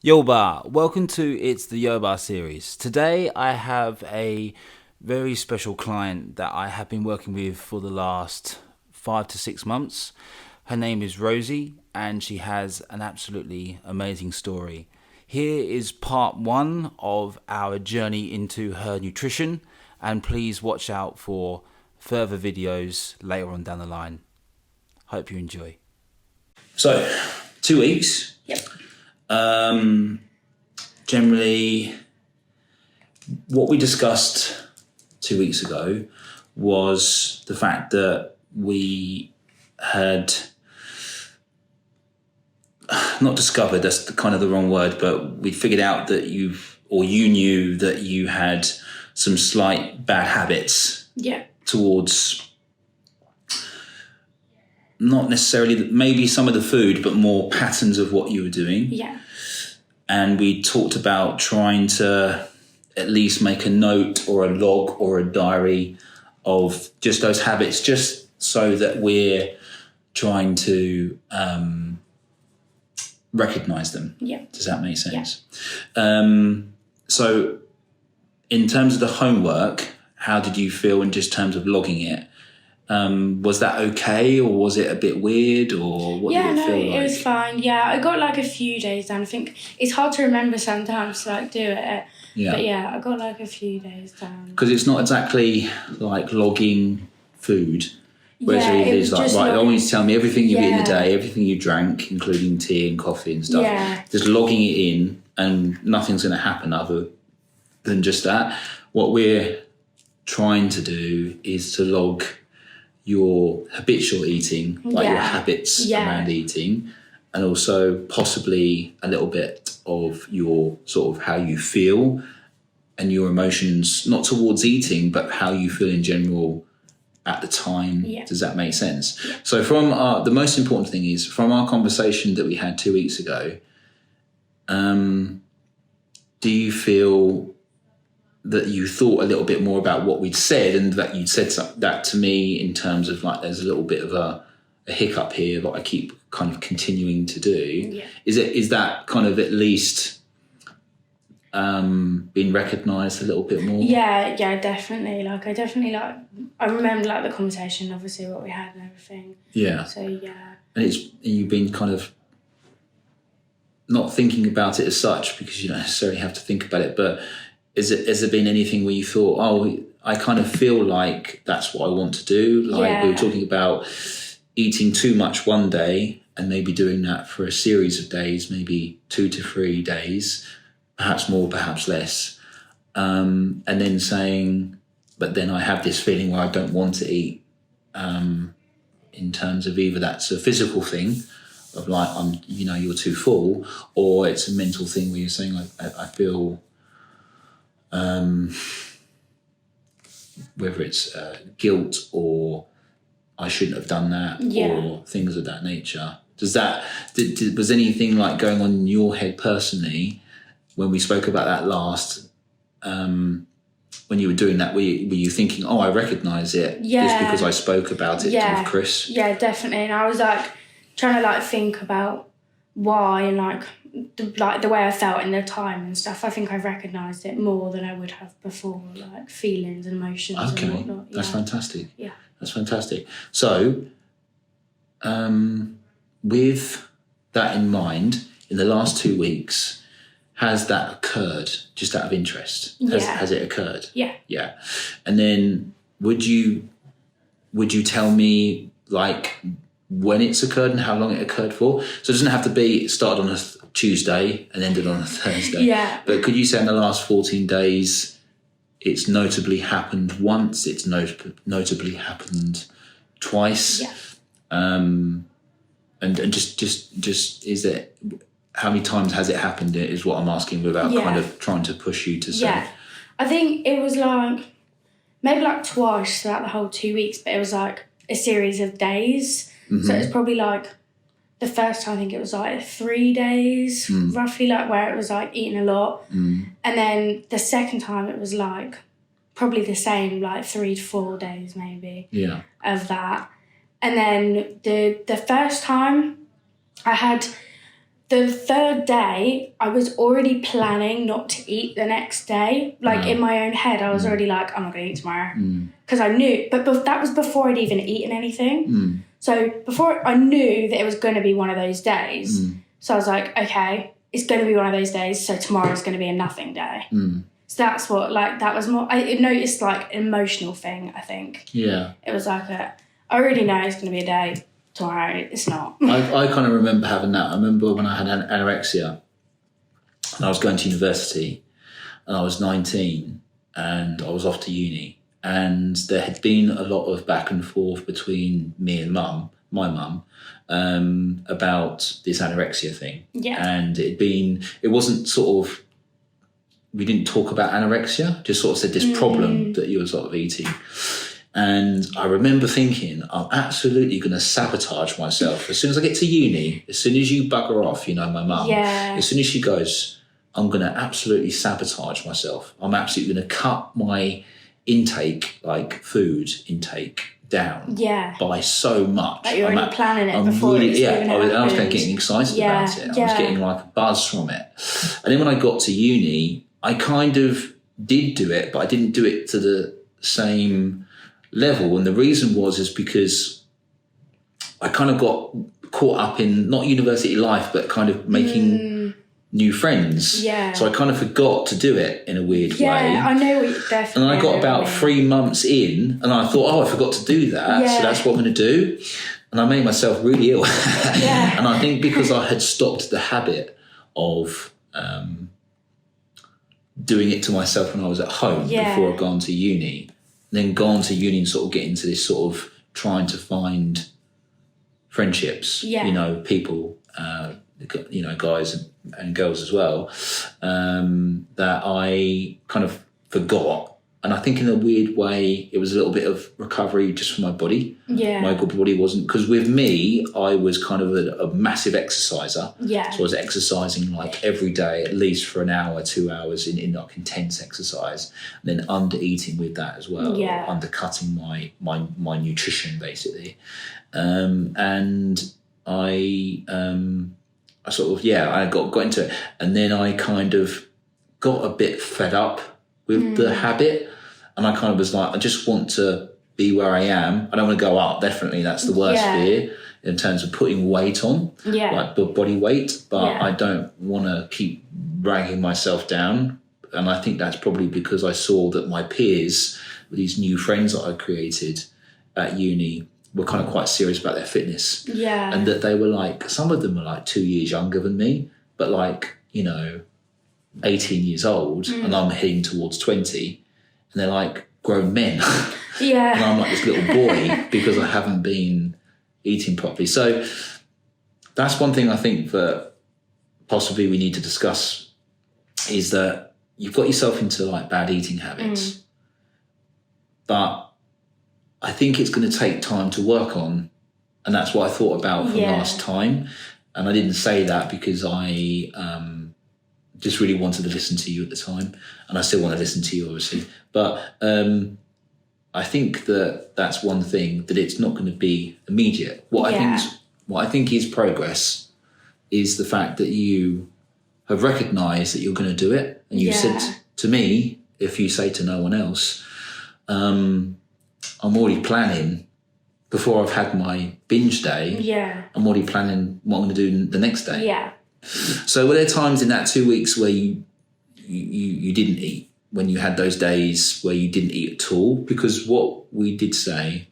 Yoba, welcome to It's the Yoba series. Today I have a very special client that I have been working with for the last 5 to 6 months. Her name is Rosie and she has an absolutely amazing story. Here is part 1 of our journey into her nutrition, and please watch out for further videos later on down the line. Hope you enjoy. So, 2 weeks. Yep. Generally, what we discussed 2 weeks ago was the fact that we had not discovered, that's kind of the wrong word, but we figured out that you knew that you had some slight bad habits towards not necessarily maybe some of the food, but more patterns of what you were doing. Yeah. And we talked about trying to at least make a note or a log or a diary of just those habits, just so that we're trying to recognize them. Yeah. Does that make sense? Yeah. So in terms of the homework, how did you feel in just terms of logging it? Was that okay, or was it a bit weird, or what did it feel like? It was fine. Yeah, I got like a few days down. I think it's hard to remember sometimes to like do it. Yeah. But yeah, I got like a few days down. Because it's not exactly like logging food. Whereas it is like, right, I want you to tell me everything you eat in a day, everything you drank, including tea and coffee and stuff. Yeah. Just logging it in, and nothing's going to happen other than just that. What we're trying to do is to log your habitual eating, like your habits around eating, and also possibly a little bit of your sort of how you feel and your emotions, not towards eating, but how you feel in general at the time. Yeah. Does that make sense? Yeah. So from the most important thing is, from our conversation that we had 2 weeks ago, do you feel that you thought a little bit more about what we'd said, and that you'd said that to me in terms of like, there's a little bit of a hiccup here that I keep kind of continuing to do. Yeah. Is that kind of at least been recognised a little bit more? Yeah, definitely. I remember like the conversation, obviously what we had and everything. Yeah. So yeah. And you've been kind of not thinking about it as such, because you don't necessarily have to think about it, but has there been anything where you thought, oh, I kind of feel like that's what I want to do? Like we were talking about eating too much one day and maybe doing that for a series of days, maybe 2 to 3 days, perhaps more, perhaps less. And then saying, but then I have this feeling where I don't want to eat, in terms of either that's a physical thing of like, you're too full, or it's a mental thing where you're saying, like, I feel... whether it's guilt or I shouldn't have done that, or things of that nature. Was anything like going on in your head personally when we spoke about that last, when you were doing that, were you thinking, oh, I recognise it just because I spoke about it with Chris? Yeah, definitely. And I was like trying to like think about why, and like the way I felt in the time and stuff. I think I've recognised it more than I would have before, like feelings and emotions and whatnot. That's fantastic. Yeah. That's fantastic. So, with that in mind, in the last 2 weeks, has that occurred, just out of interest? Has it occurred? Yeah. Yeah. And then would you tell me like when it's occurred and how long it occurred for? So it doesn't have to be started on a Tuesday and ended on a Thursday. Yeah. But could you say in the last 14 days it's notably happened once, it's notably happened twice? Yeah. And just is it, how many times has it happened is what I'm asking, without kind of trying to push you to say. Yeah. I think it was like maybe like twice throughout the whole 2 weeks, but it was like a series of days. Mm-hmm. So it was probably like the first time, I think it was like 3 days, roughly, like where it was like eating a lot. And then the second time it was like probably the same, like 3 to 4 days maybe of that. And then the first time I had the third day, I was already planning not to eat the next day. Like, in my own head, I was already like, I'm not going to eat tomorrow. Because I knew, but that was before I'd even eaten anything. So before I knew that it was going to be one of those days. So I was like, okay, it's going to be one of those days, so tomorrow's going to be a nothing day. So that's what, like, that was more, I noticed, like, an emotional thing, I think. Yeah. It was like, I already know it's going to be a day. Tomorrow, it's not. I kind of remember having that. I remember when I had anorexia and I was going to university and I was 19 and I was off to uni, and there had been a lot of back and forth between me and my mum, about this anorexia thing. Yeah. And it wasn't sort of, we didn't talk about anorexia, just sort of said this problem that you were sort of eating. And I remember thinking, I'm absolutely going to sabotage myself. As soon as I get to uni, as soon as you bugger off, you know, my mum, as soon as she goes, I'm going to absolutely sabotage myself. I'm absolutely going to cut my intake, like food intake, down by so much. Like you're already planning it before it's even happened. I was getting excited about it. I was getting like a buzz from it. And then when I got to uni, I kind of did do it, but I didn't do it to the same level. And the reason is because I kind of got caught up in not university life, but kind of making new friends. Yeah. So I kind of forgot to do it in a weird way. Yeah, I know what you definitely. And I got about 3 months in and I thought, I forgot to do that. So that's what I'm going to do. And I made myself really ill. And I think because I had stopped the habit of doing it to myself when I was at home before I'd gone to uni, then gone to uni and sort of get into this sort of trying to find friendships, you know, people, you know, guys and girls as well, that I kind of forgot. And I think in a weird way, it was a little bit of recovery just for my body. Yeah. My body wasn't, because with me, I was kind of a massive exerciser. Yeah. So I was exercising like every day, at least for an hour, 2 hours in like intense exercise, and then under eating with that as well. Yeah. Undercutting my nutrition basically. And I sort of, I got into it. And then I kind of got a bit fed up with the habit. And I kind of was like, I just want to be where I am. I don't want to go up, definitely. That's the worst fear in terms of putting weight on, like body weight. But I don't want to keep dragging myself down. And I think that's probably because I saw that my peers, these new friends that I created at uni, were kind of quite serious about their fitness. Yeah. And that they were like, some of them were like 2 years younger than me, but like, you know, 18 years old, and I'm heading towards 20, and they're like grown men. Yeah. And I'm like this little boy because I haven't been eating properly. So that's one thing I think that possibly we need to discuss, is that you've got yourself into like bad eating habits, but I think it's going to take time to work on. And that's what I thought about from last time. And I didn't say that because I just really wanted to listen to you at the time. And I still want to listen to you, obviously. But I think that that's one thing, that it's not going to be immediate. What I think is progress is the fact that you have recognised that you're going to do it. And you said to me, if you say to no one else, I'm already planning, before I've had my binge day, I'm already planning what I'm going to do the next day. Yeah. So were there times in that 2 weeks where you didn't eat, when you had those days where you didn't eat at all? Because what we did say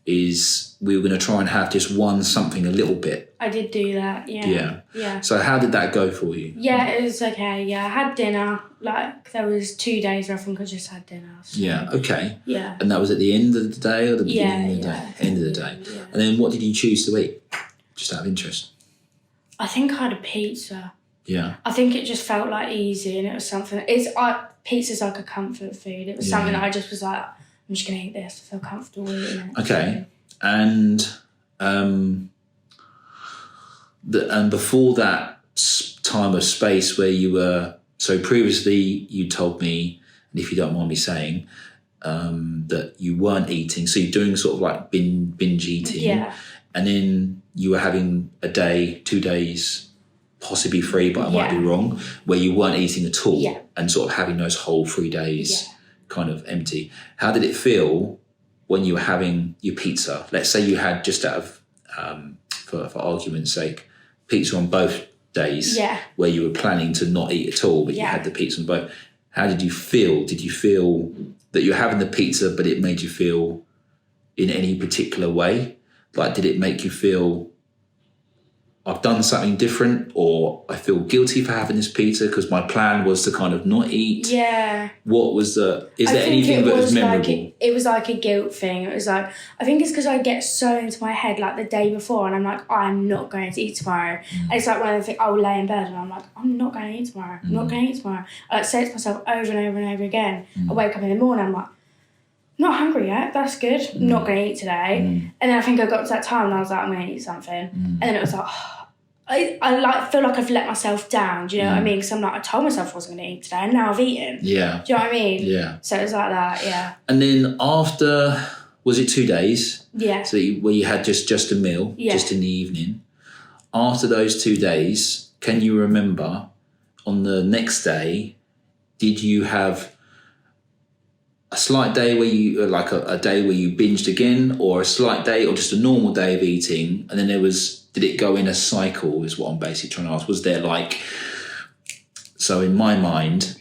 is we were going to try and have just something a little bit. I did do that, yeah. So how did that go for you? Yeah, it was okay, I had dinner. Like, there was 2 days where I think I just had dinner. So. Yeah, okay. Yeah. And that was at the end of the day or the beginning of the day? End of the day. Yeah. And then what did you choose to eat? Just out of interest. I think I had a pizza. Yeah. I think it just felt like easy, and it was something. Pizza's like a comfort food. It was something that I just was like, I'm just going to eat this. I feel comfortable eating it. Okay. And before that time of space where you were, so previously you told me, and if you don't mind me saying, that you weren't eating. So you're doing sort of like binge eating. Yeah. And then you were having a day, 2 days, possibly 3, but I might be wrong, where you weren't eating at all and sort of having those whole 3 days kind of empty. How did it feel when you were having your pizza? Let's say you had, just out of, for argument's sake, pizza on both days where you were planning to not eat at all, but you had the pizza on both. How did you feel? Did you feel that you were having the pizza, but it made you feel in any particular way? Like, did it make you feel, I've done something different, or I feel guilty for having this pizza because my plan was to kind of not eat? Yeah. What was there anything that was memorable? It was like a guilt thing. It was like, I think it's because I get so into my head like the day before, and I'm like, I'm not going to eat tomorrow. And it's like when I think I'll lay in bed and I'm like, I'm not going to eat tomorrow. I'm not going to eat tomorrow. I like say it to myself over and over and over again. I wake up in the morning, I'm like, not hungry yet, that's good. Not going to eat today. And then I think I got to that time and I was like, I'm going to eat something. And then it was like, I like feel like I've let myself down. Do you know what I mean? Because I'm like, I told myself I wasn't going to eat today, and now I've eaten. Yeah. Do you know what I mean? Yeah. So it was like that. Yeah. And then after, was it 2 days? Yeah. So where you had just a meal, just in the evening. After those 2 days, can you remember on the next day, did you have a slight day where you, like a day where you binged again, or a slight day, or just a normal day of eating? And then did it go in a cycle, is what I'm basically trying to ask. Was there like, so in my mind,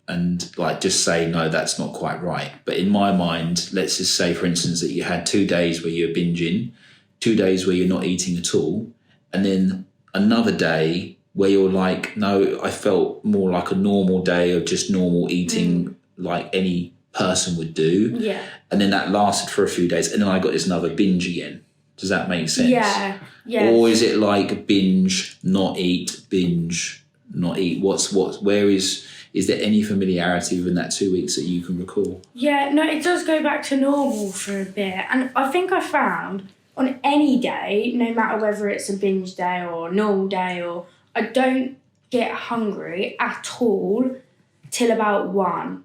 and like just say, no, that's not quite right. But in my mind, let's just say, for instance, that you had 2 days where you're binging, 2 days where you're not eating at all, and then another day where you're like, no, I felt more like a normal day of just normal eating like any person would do. Yeah. And then that lasted for a few days, and then I got this another binge again. Does that make sense? Yeah. Yeah. Or is it like binge, not eat, binge, not eat? Where is there any familiarity within that 2 weeks that you can recall? Yeah, no, it does go back to normal for a bit. And I think I found on any day, no matter whether it's a binge day or a normal day, or I don't get hungry at all till about 1.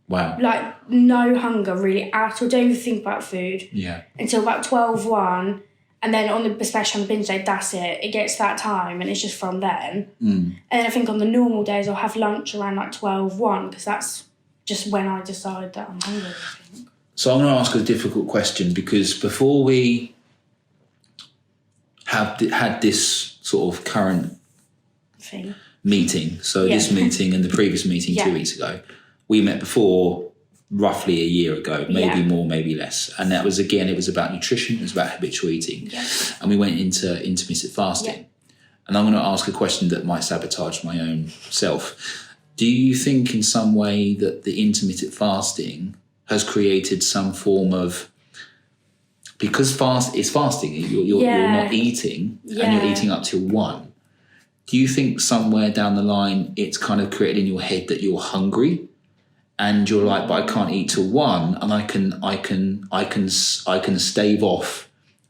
Wow. Like, no hunger really at all. Don't even think about food. Yeah. Until about 12, 1. And then especially on the binge day, that's it. It gets that time and it's just from then. And then I think on the normal days, I'll have lunch around like 12, 1, because that's just when I decide that I'm hungry, I think. So I'm going to ask a difficult question, because before we had this sort of current meeting, so this meeting and the previous meeting 2 weeks ago, we met before roughly a year ago, maybe more, maybe less. And that was, again, it was about nutrition, it was about habitual eating. Yeah. And we went into intermittent fasting. Yeah. And I'm going to ask a question that might sabotage my own self. Do you think in some way that the intermittent fasting has created some form of, because it's fasting, you're not eating and you're eating up till 1. Do you think somewhere down the line it's kind of created in your head that you're hungry? And you're like, but I can't eat till 1, and I can stave off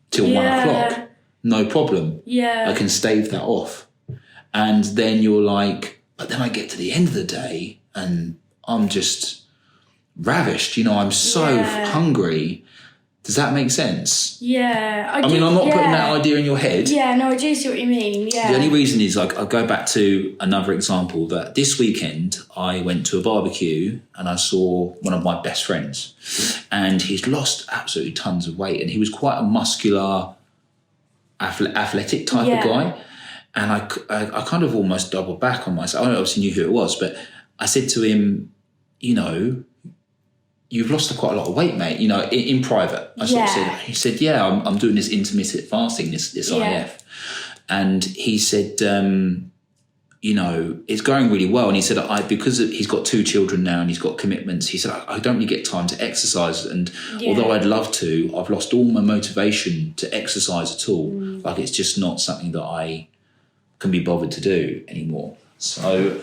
till 1 o'clock. No problem. Yeah. I can stave that off. And then you're like, but then I get to the end of the day and I'm just ravished. You know, I'm so hungry. Does that make sense? Yeah. I mean, I'm not putting that idea in your head. Yeah, no, I do see what you mean, yeah. The only reason is, like, I'll go back to another example, that this weekend I went to a barbecue and I saw one of my best friends, and he's lost absolutely tons of weight, and he was quite a muscular, athletic type of guy. And I kind of almost doubled back on myself. I obviously knew who it was, but I said to him, you know, you've lost quite a lot of weight, mate, you know, in private. I sort of said, he said, yeah, I'm doing this intermittent fasting, this IF. And he said, you know, it's going really well. And he said, because he's got 2 children now and he's got commitments, he said, I don't really get time to exercise. And although I'd love to, I've lost all my motivation to exercise at all. Like, it's just not something that I can be bothered to do anymore. So,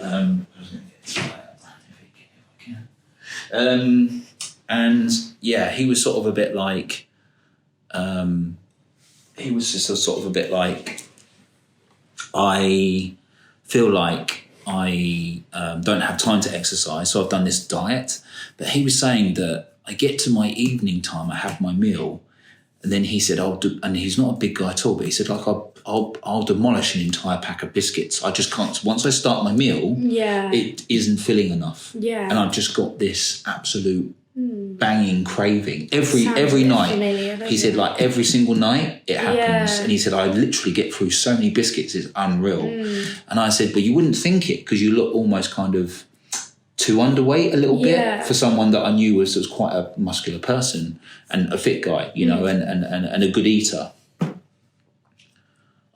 and yeah, he was sort of a bit like, he was just sort of a bit like, I feel like I don't have time to exercise, so I've done this diet. But he was saying that I get to my evening time, I have my meal, and then he said, and he's not a big guy at all, but he said, like, I'll I'll demolish an entire pack of biscuits. I just can't. Once I start my meal, Yeah. it isn't filling enough. Yeah. And I've just got this absolute banging craving every Sounds a bit night. familiar, doesn't He said, it? like every single night it happens. Yeah. And he said, I literally get through so many biscuits, it's unreal. And I said, well, you wouldn't think it because you look almost kind of too underweight a little bit for someone that I knew was quite a muscular person and a fit guy, you know, and a good eater.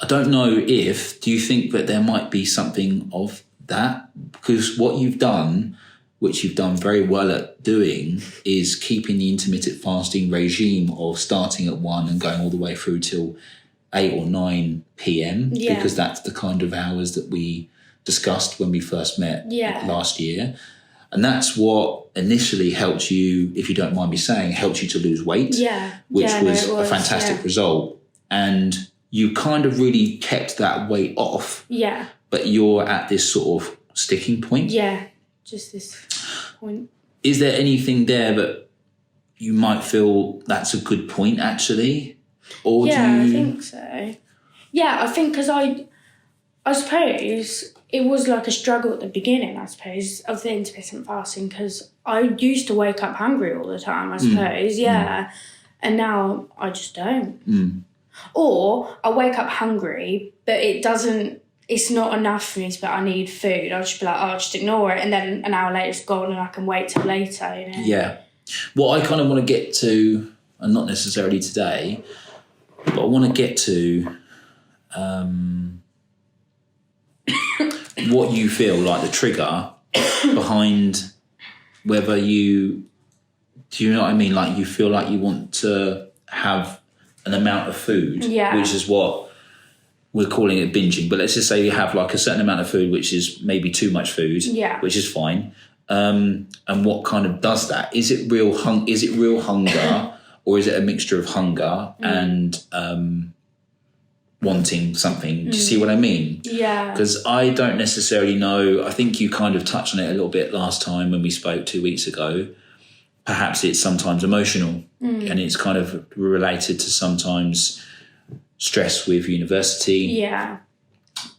I don't know do you think that there might be something of that? Because what you've done, which you've done very well at doing, is keeping the intermittent fasting regime of starting at 1 and going all the way through till 8 or 9 p.m. Because that's the kind of hours that we discussed when we first met last year. And that's what initially helped you, if you don't mind me saying, helped you to lose weight, which was a fantastic result. And you kind of really kept that weight off. Yeah. But you're at this sort of sticking point. Yeah, just this point. Is there anything there that you might feel that's a good point, actually? Or I think so. Yeah, I think because I suppose it was like a struggle at the beginning, I suppose, of the intermittent fasting because I used to wake up hungry all the time, I suppose, and now I just don't. Or I wake up hungry, but it's not enough for me to be like, I need food. I'll just be like, I'll just ignore it, and then an hour later it's gone and I can wait till later, you know? Yeah. What I kind of want to get to, and not necessarily today, but I want to get to what you feel like the trigger behind whether do you know what I mean? Like you feel like you want to have an amount of food, which is what we're calling it binging. But let's just say you have like a certain amount of food, which is maybe too much food, which is fine. And what kind of does that? Is it real hunger or is it a mixture of hunger and wanting something? Do you see what I mean? Yeah. Because I don't necessarily know. I think you kind of touched on it a little bit last time when we spoke 2 weeks ago. Perhaps it's sometimes emotional and it's kind of related to sometimes stress with university. Yeah.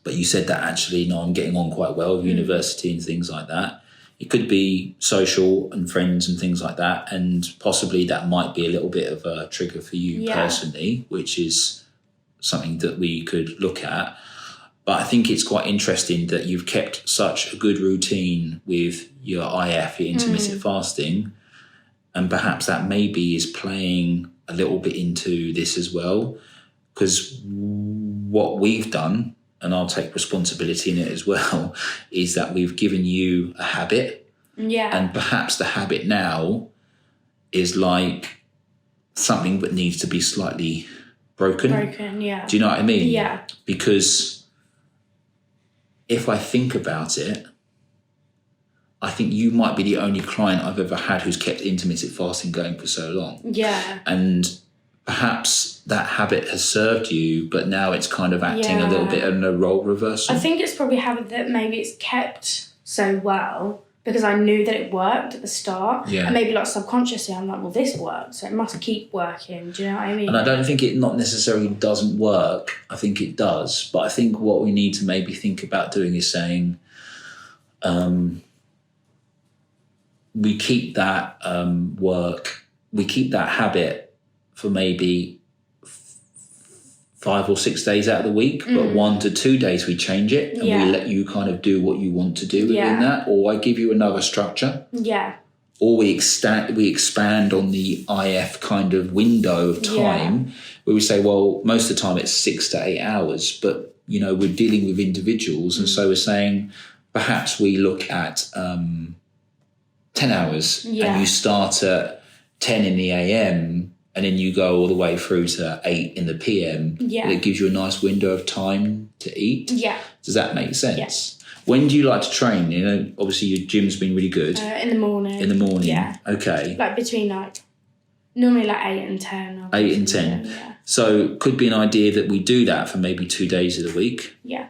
But you said that actually, no, I'm getting on quite well with university and things like that. It could be social and friends and things like that. And possibly that might be a little bit of a trigger for you personally, which is something that we could look at. But I think it's quite interesting that you've kept such a good routine with your IF, your intermittent fasting. And perhaps that maybe is playing a little bit into this as well. Because what we've done, and I'll take responsibility in it as well, is that we've given you a habit. Yeah. And perhaps the habit now is like something that needs to be slightly broken. Yeah. Do you know what I mean? Yeah. Because if I think about it, I think you might be the only client I've ever had who's kept intermittent fasting going for so long. Yeah. And perhaps that habit has served you, but now it's kind of acting a little bit in a role reversal. I think it's probably a habit that maybe it's kept so well because I knew that it worked at the start. Yeah. And maybe like subconsciously I'm like, well, this works, so it must keep working. Do you know what I mean? And I don't think it not necessarily doesn't work. I think it does. But I think what we need to maybe think about doing is saying, we keep that we keep that habit for maybe 5 or 6 days out of the week, but 1 to 2 days we change it and we let you kind of do what you want to do within that, or I give you another structure. Yeah. Or we expand on the IF kind of window of time where we say, well, most of the time it's 6 to 8 hours, but you know, we're dealing with individuals. And so we're saying perhaps we look at 10 hours and you start at 10 in the AM and then you go all the way through to 8 in the PM. Yeah. And it gives you a nice window of time to eat. Yeah. Does that make sense? Yeah. When do you like to train? You know, obviously your gym's been really good. In the morning. In the morning? Yeah. Okay. Like between normally 8 and 10. 8 and 10. Yeah. So could be an idea that we do that for maybe 2 days of the week. Yeah.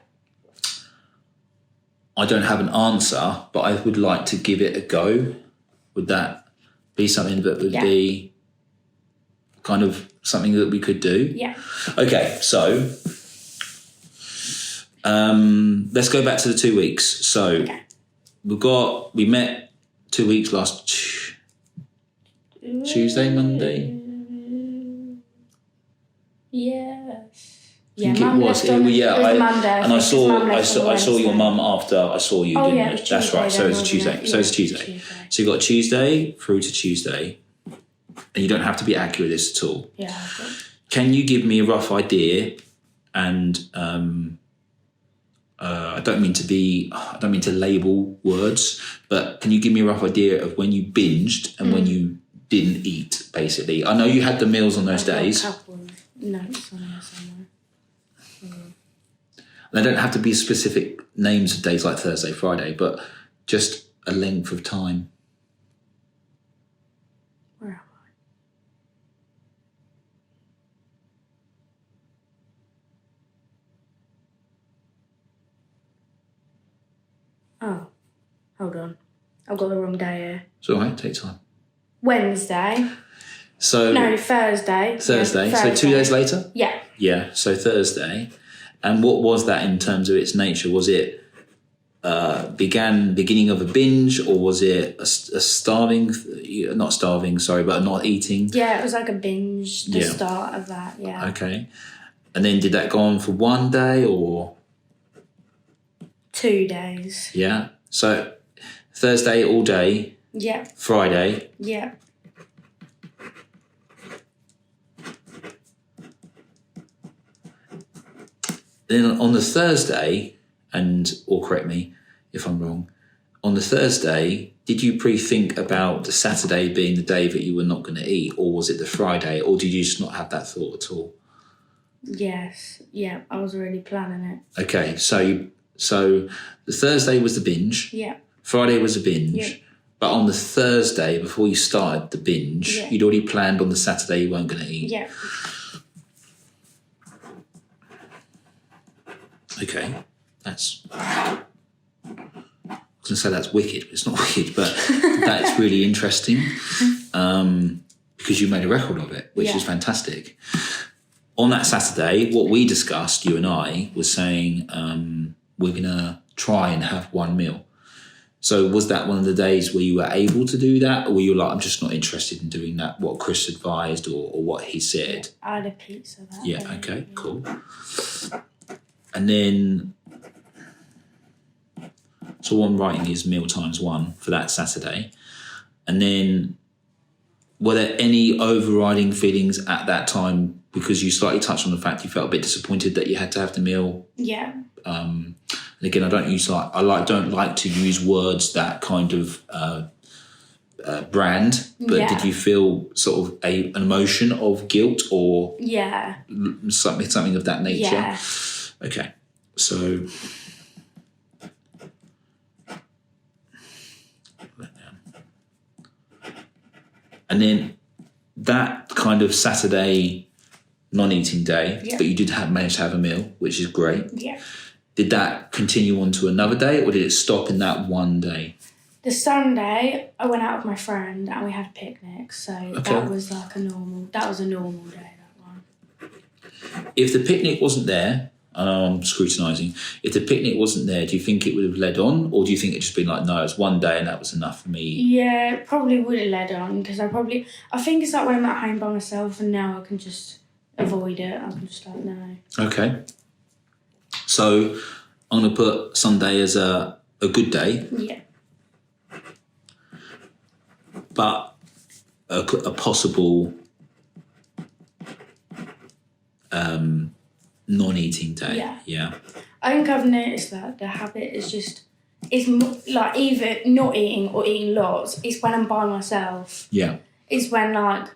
I don't have an answer, but I would like to give it a go. Would that be something that would be kind of something that we could do? Yeah. Okay, so Let's go back to the 2 weeks. So we met 2 weeks last Tuesday, Monday. Yes. I think it was. It was Monday. And I saw your mum after I saw you. Oh, didn't yeah, I? it was That's Tuesday right. So then, it's wasn't Tuesday. it? So it's Yeah, Tuesday. Tuesday. So you got Tuesday through to Tuesday, and you don't have to be accurate with this at all. Yeah. Can you give me a rough idea? And I don't mean to label words, but can you give me a rough idea of when you binged and when you didn't eat? Basically, I know you had the meals on those days. A couple notes on there somewhere. They don't have to be specific names of days like Thursday, Friday, but just a length of time. Where am I? Oh, hold on. I've got the wrong day here. It's all right, take time. Wednesday. So No, Thursday. Thursday. Yeah, So 2 days later? Yeah. Yeah, so Thursday. And what was that in terms of its nature? Was it beginning of a binge, or was it a starving, not starving, sorry, but not eating? Yeah, it was like a binge, the Yeah. start of that, yeah. Okay. And then did that go on for 1 day or? 2 days. Yeah. So Thursday all day, Yeah, Friday. yeah. Then on the Thursday, or correct me if I'm wrong, on the Thursday, did you pre-think about the Saturday being the day that you were not going to eat, or was it the Friday, or did you just not have that thought at all? Yes, yeah, I was already planning it. Okay, so the Thursday was the binge, Yeah, Friday was a binge, Yeah. but on the Thursday before you started the binge, Yeah. you'd already planned on the Saturday you weren't going to eat. yeah. Okay, that's. I was going to say that's wicked. It's not wicked, but that's really interesting because you made a record of it, which Yeah. is fantastic. On that Saturday, what we discussed, you and I, was saying we're going to try and have one meal. So was that one of the days where you were able to do that, or were you like, I'm just not interested in doing that, what Chris advised or what he said? I had a pizza that Yeah, day. okay, cool. And then, so what I'm writing is meal times 1 for that Saturday. And then, were there any overriding feelings at that time? Because you slightly touched on the fact you felt a bit disappointed that you had to have the meal. Yeah, And again, I don't like to use words that kind of brand. But Yeah. did you feel sort of an emotion of guilt or yeah, something of that nature? yeah. Okay, so and then that kind of Saturday non-eating day, Yeah. but you did manage to have a meal, which is great. Yeah. Did that continue on to another day, or did it stop in that one day? The Sunday, I went out with my friend and we had a picnic, so that was like a normal day, that one. If the picnic wasn't there, I know I'm scrutinising, if the picnic wasn't there, do you think it would have led on, or do you think it just been like, no, it's one day and that was enough for me? Yeah, it probably would have led on, because I think it's like when I'm at home by myself and now I can just avoid it. I'm just like, no. Okay. So I'm going to put Sunday as a good day, Yeah. but a possible non-eating day. Yeah. I think I've noticed that the habit is just, like either not eating or eating lots. It's when I'm by myself. Yeah. It's when like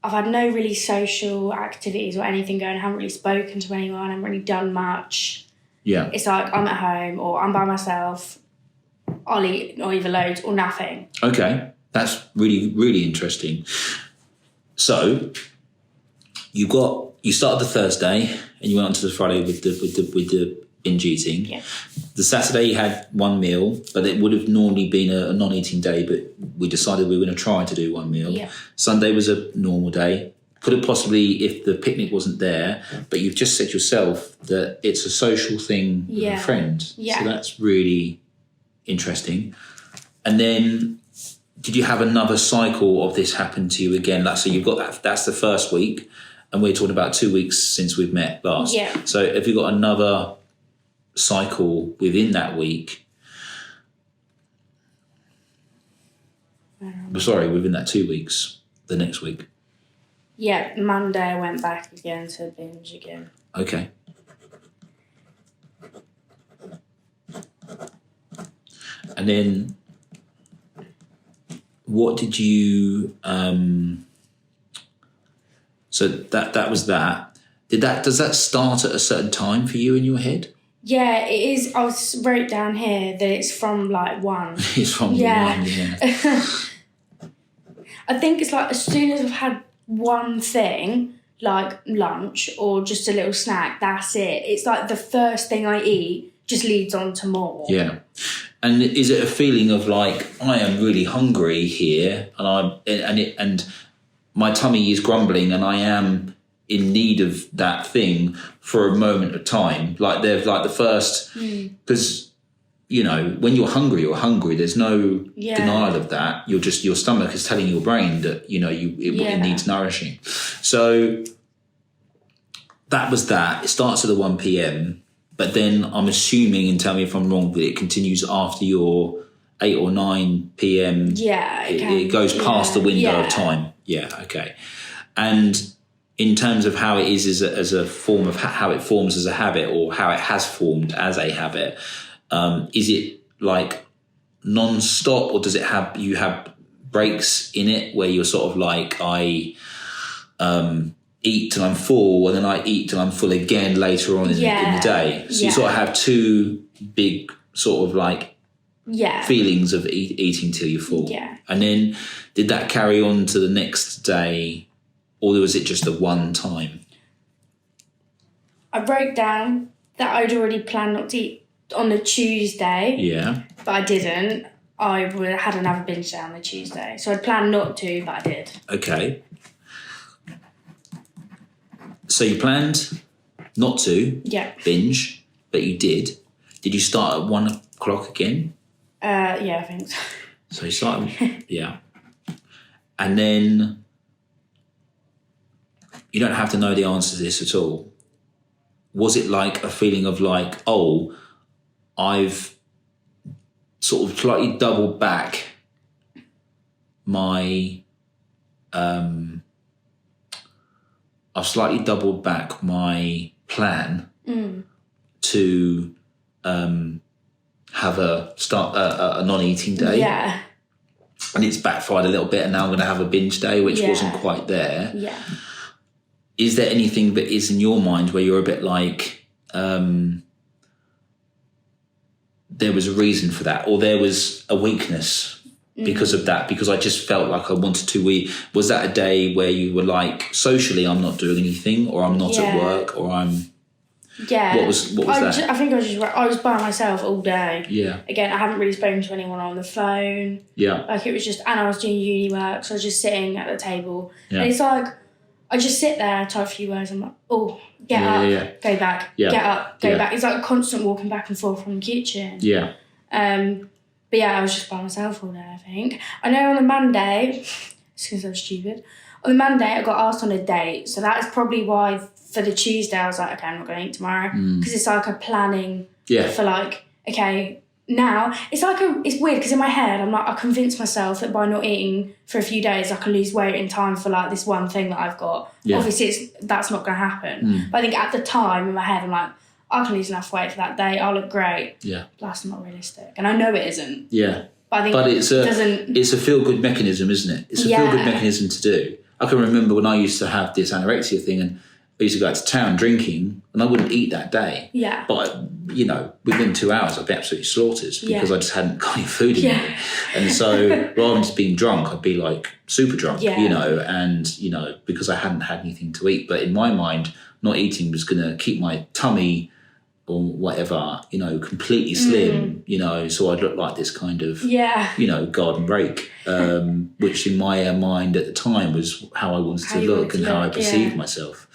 I've had no really social activities or anything going. I haven't really spoken to anyone. I haven't really done much. Yeah. It's like I'm at home or I'm by myself. I'll eat not either loads or nothing. Okay. That's really, really interesting. So you started the Thursday and you went on to the Friday with the binge eating. Yeah. The Saturday you had one meal, but it would have normally been a non-eating day, but we decided we were going to try to do one meal. Yeah. Sunday was a normal day. Could have possibly, if the picnic wasn't there, but you've just said yourself that it's a social thing with a friend. Yeah. So that's really interesting. And then did you have another cycle of this happen to you again? So you've got that's the first week, and we're talking about 2 weeks since we've met last. Yeah. So have you got another cycle within that week? Within that 2 weeks, the next week. Yeah, Monday I went back again to binge again. Okay. And then what did you so that was that. Does that start at a certain time for you in your head? Yeah, it is. I wrote down here that it's from like 1. It's from 1, yeah. I think it's like as soon as I've had one thing, like lunch or just a little snack, that's it. It's like the first thing I eat just leads on to more. Yeah. And is it a feeling of like, I am really hungry here and my tummy is grumbling and I am in need of that thing for a moment of time? Like they're like the first, because when you're hungry. There's no denial of that. Your stomach is telling your brain that it needs nourishing. So that was that. It starts at the 1 p.m. But then I'm assuming, and tell me if I'm wrong, but it continues after your 8 or 9 p.m. Yeah, it goes past the window of time. Yeah, okay. And in terms of how it is as a form of how it forms as a habit, or how it has formed as a habit. Is it like non-stop, or does it have breaks in it where you're sort of like, I eat till I'm full and then I eat till I'm full again later on in the day? So you sort of have two big sort of like feelings of eating till you're full. Yeah. And then did that carry on to the next day, or was it just the one time? I wrote down that I'd already planned not to eat on the Tuesday. Yeah. But I didn't. I had another binge day on the Tuesday. So I'd planned not to, but I did. Okay. So you planned not to binge, but you did. Did you start at 1 o'clock again? Yeah, I think so. So you started, yeah. And then you don't have to know the answer to this at all. Was it like a feeling of like, oh, I've sort of slightly doubled back my plan to have a non-eating day. Yeah. And it's backfired a little bit, and now I'm going to have a binge day, which wasn't quite there. Yeah. Is there anything that is in your mind where you're a bit like, there was a reason for that, or there was a weakness because of that, because I just felt like I wanted to eat? Was that a day where you were like, socially I'm not doing anything, or I'm not at work, or I'm... Yeah. What was that? I think I was by myself all day. Yeah. Again, I haven't really spoken to anyone on the phone. Yeah. Like it was just, and I was doing uni work, so I was just sitting at the table. Yeah. And it's like, I just sit there, type a few words, I'm like, oh, get up, go back, get up, go back. It's like a constant walking back and forth from the kitchen. Yeah. But yeah, I was just by myself all day, I think. I know on the Monday, because I was stupid, on the Monday I got asked on a date, so that is probably why for the Tuesday I was like, okay, I'm not going to eat tomorrow, because it's like a planning for like, okay, now it's like it's weird because in my head I'm like, I convince myself that by not eating for a few days I can lose weight in time for like this one thing that I've got. Obviously that's not going to happen, but I think at the time in my head I'm like, I can lose enough weight for that day, I'll look great. But that's not realistic, and I know it isn't. But I think it's a feel-good mechanism, isn't it? It's a feel-good mechanism to do. I can remember when I used to have this anorexia thing, and I used to go out to town drinking, and I wouldn't eat that day. But, within 2 hours, I'd be absolutely slaughtered because I just hadn't got any food in me. And so rather than just being drunk, I'd be like super drunk, because I hadn't had anything to eat. But in my mind, not eating was going to keep my tummy or whatever, completely slim, so I'd look like this kind of, garden rake, which in my mind at the time was how I wanted to look and how I perceived myself.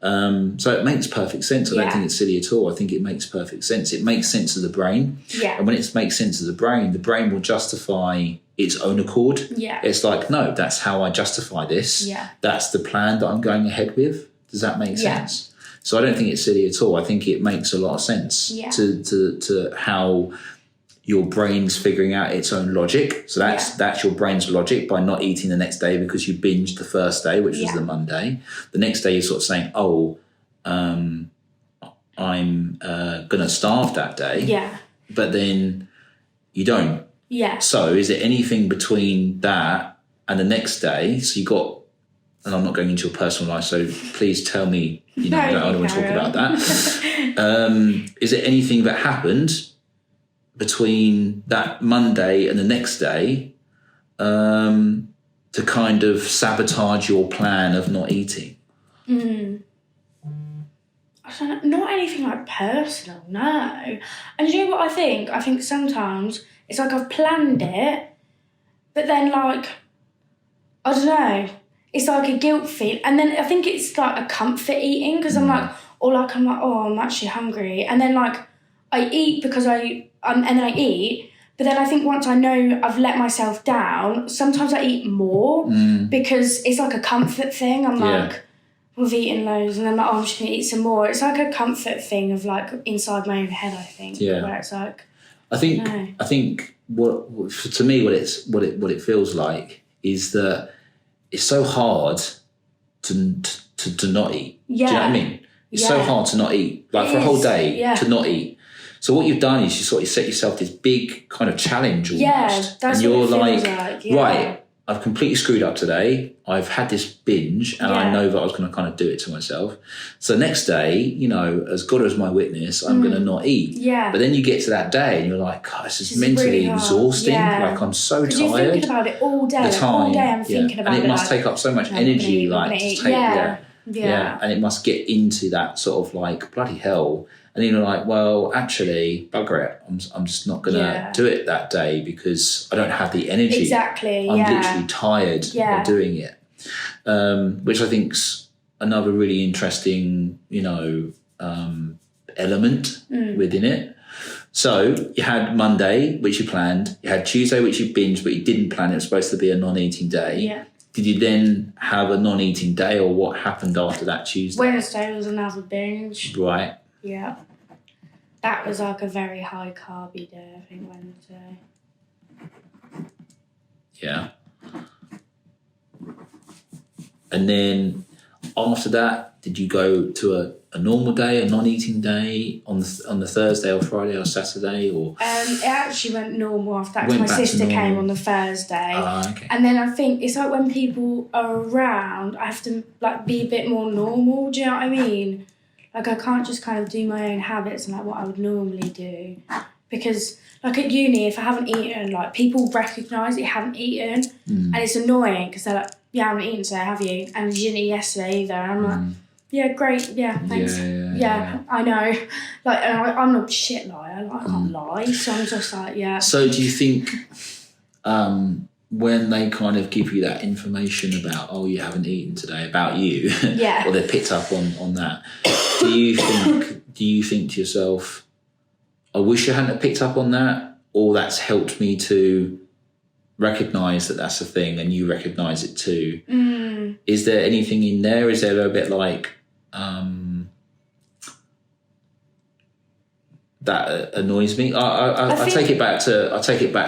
So it makes perfect sense. I don't think it's silly at all. I think it makes perfect sense. It makes sense to the brain. Yeah. And when it makes sense to the brain will justify its own accord. Yeah. It's like, no, that's how I justify this. Yeah. That's the plan that I'm going ahead with. Does that make sense? So I don't think it's silly at all. I think it makes a lot of sense to how your brain's figuring out its own logic. So that's your brain's logic by not eating the next day because you binged the first day, which was the Monday. The next day you're sort of saying, I'm going to starve that day. Yeah. But then you don't. Yeah. So is there anything between that and the next day? So you got, and I'm not going into your personal life, so please tell me, I don't want to talk about that. Is there anything that happened between that Monday and the next day to kind of sabotage your plan of not eating? I don't know, not anything like personal, no. And you know what I think? I think sometimes it's like I've planned it, but then like, I don't know, it's like a guilt feel. And then I think it's like a comfort eating because I'm like, I'm actually hungry. And then like I eat because and then I eat. But then I think once I know I've let myself down, sometimes I eat more because it's like a comfort thing. I'm like, we've eaten loads and then I'm just going to eat some more. It's like a comfort thing of like inside my own head, I think. Yeah. Where it's like, I think what to me what it feels like is that it's so hard to not eat. Yeah. Do you know what I mean? It's so hard to not eat, like for a whole day to not eat. So what you've done is you sort of set yourself this big kind of challenge almost. Yeah, that's and you're what it feels like. Yeah. Right, I've completely screwed up today. I've had this binge and I know that I was going to kind of do it to myself. So next day, as God is my witness, I'm going to not eat. Yeah. But then you get to that day and you're like, God, this is mentally really exhausting. Yeah. Like I'm so tired. You're thinking about it all day. All day I'm thinking about it. And it must take up so much energy. Yeah. And it must get into that sort of like, bloody hell. And then you're like, well, actually, bugger it. I'm just not going to do it that day because I don't have the energy. Exactly, I'm literally tired of doing it. Which I think's another really interesting, element within it. So you had Monday, which you planned. You had Tuesday, which you binged, but you didn't plan. It was supposed to be a non-eating day. Yeah. Did you then have a non-eating day or what happened after that Tuesday? Wednesday was another binge. Right. Yeah. That was like a very high carby day, I think, Wednesday. Yeah. And then after that, did you go to a normal day, a non-eating day on the Thursday or Friday or Saturday? Or it actually went normal after that because my sister came on the Thursday. Okay. And then I think it's like when people are around, I have to like be a bit more normal. Do you know what I mean? Like I can't just kind of do my own habits and like what I would normally do. Because like at uni, if I haven't eaten, like people recognise that you haven't eaten. And it's annoying because they're like, yeah, I haven't eaten today, have you? And you didn't eat yesterday either. And I'm like, yeah, great, yeah, thanks. Yeah, I know. Like, and I'm not a shit liar. Like, I can't lie. So I'm just like, yeah. So do you think when they kind of give you that information about, oh, you haven't eaten today, about you, or they picked up on that, do you think to yourself, I wish I hadn't have picked up on that, or that's helped me to recognise that that's a thing and you recognise it too? Is there anything in there? Is there a bit like that annoys me? I take it back.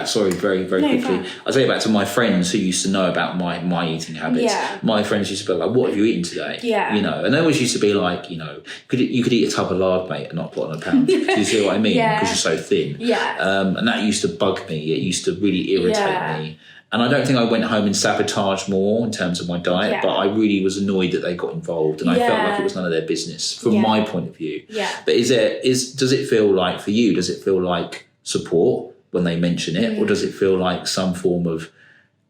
Sorry, very very quickly. I take it back to my friends who used to know about my eating habits. Yeah. My friends used to be like, "What have you eaten today?" Yeah. And they always used to be like, you could eat a tub of lard, mate, and not put on a pound. Do you see what I mean? Because you're so thin. Yeah. And that used to bug me. It used to really irritate me. And I don't think I went home and sabotaged more in terms of my diet, but I really was annoyed that they got involved, and I felt like it was none of their business from my point of view. Yeah. But does it feel like for you? Does it feel like support when they mention it, or does it feel like some form of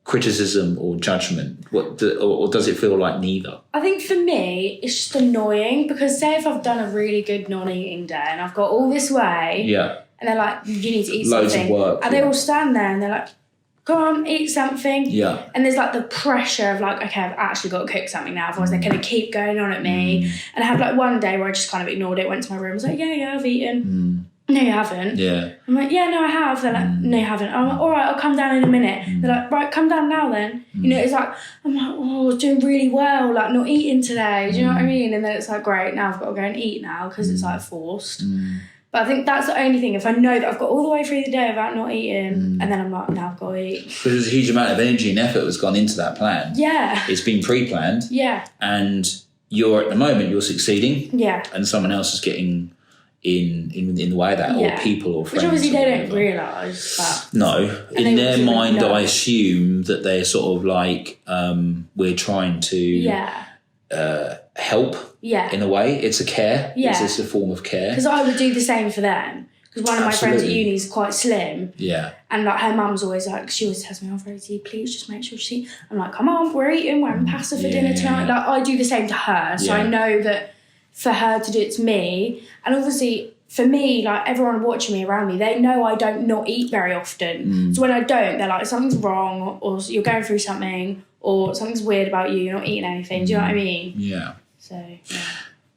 criticism or judgment? Or does it feel like neither? I think for me, it's just annoying because say if I've done a really good non-eating day and I've got all this weight, and they're like, you need to eat loads something. Of work, and they all stand there and they're like, come on, eat something. Yeah. And there's like the pressure of like, okay, I've actually got to cook something now, otherwise they're going to keep going on at me. And I had like one day where I just kind of ignored it, went to my room, was like, yeah, I've eaten. No, you haven't. Yeah. I'm like, yeah, no, I have. They're like, no, you haven't. I'm like, all right, I'll come down in a minute. They're like, right, come down now then. You know, it's like, I'm like, oh, I was doing really well, like not eating today. Do you know what I mean? And then it's like, great, now I've got to go and eat now because it's like forced. But I think that's the only thing. If I know that I've got all the way through the day without not eating, and then I'm like, now I've got to eat. Because there's a huge amount of energy and effort that's gone into that plan. Yeah. It's been pre-planned. Yeah. And at the moment, you're succeeding. Yeah. And someone else is getting in the way of that, or people or friends. Which obviously they don't realise that. No. In their mind, I assume that they're sort of like, we're trying to help in a way. It's a care. Yeah. It's a form of care. Because I would do the same for them. Because one of my friends at uni is quite slim. Yeah. And like her mum's always like, she always tells me, oh, Rosie, please just make sure she... I'm like, come on, we're eating, we're having pasta for dinner tonight. Like, I do the same to her. So I know that for her to do it to me, and obviously for me, like everyone watching me around me, they know I don't not eat very often. So when I don't, they're like, something's wrong, or you're going through something, or something's weird about you, you're not eating anything. Do you know what I mean? Yeah. So, yeah.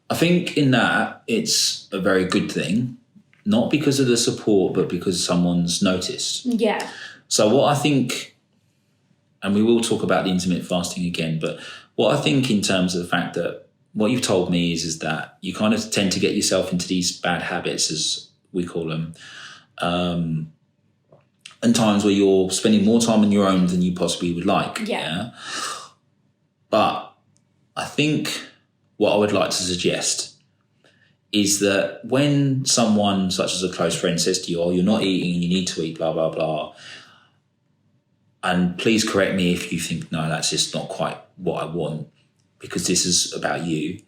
I think in that, it's a very good thing, not because of the support, but because someone's noticed. Yeah. So what I think, and we will talk about the intermittent fasting again, but what I think in terms of the fact that what you've told me is that you kind of tend to get yourself into these bad habits, as we call them, and times where you're spending more time on your own than you possibly would like. Yeah. But I think what I would like to suggest is that when someone such as a close friend says to you, oh, you're not eating and you need to eat, blah, blah, blah, and please correct me if you think, no, that's just not quite what I want, because this is about you,